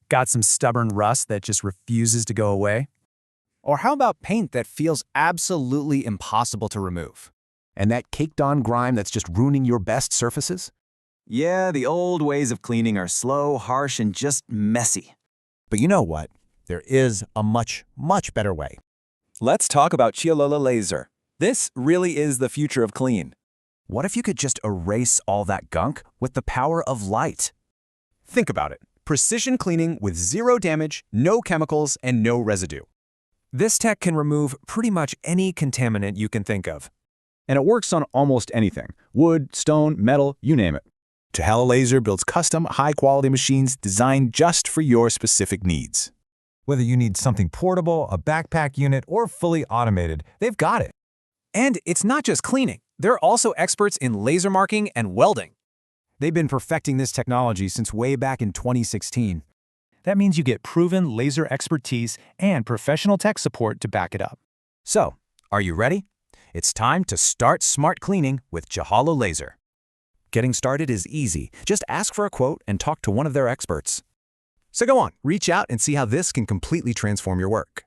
Got some stubborn rust that just refuses to go away? Or how about paint that feels absolutely impossible to remove? And that caked-on grime that's just ruining your best surfaces? Yeah, the old ways of cleaning are slow, harsh, and just messy. But you know what? There is a much, much better way. Let's talk about Chihalo laser. This really is the future of clean. What if you could just erase all that gunk with the power of light? Think about it. Precision cleaning with zero damage, no chemicals, and no residue. This tech can remove pretty much any contaminant you can think of. And it works on almost anything: wood, stone, metal, you name it. Chihalo Laser builds custom, high-quality machines designed just for your specific needs. Whether you need something portable, a backpack unit, or fully automated, they've got it. And it's not just cleaning. They're also experts in laser marking and welding. They've been perfecting this technology since way back in 2016. That means you get proven laser expertise and professional tech support to back it up. So, are you ready? It's time to start smart cleaning with Chihalo Laser. Getting started is easy. Just ask for a quote and talk to one of their experts. So go on, reach out and see how this can completely transform your work.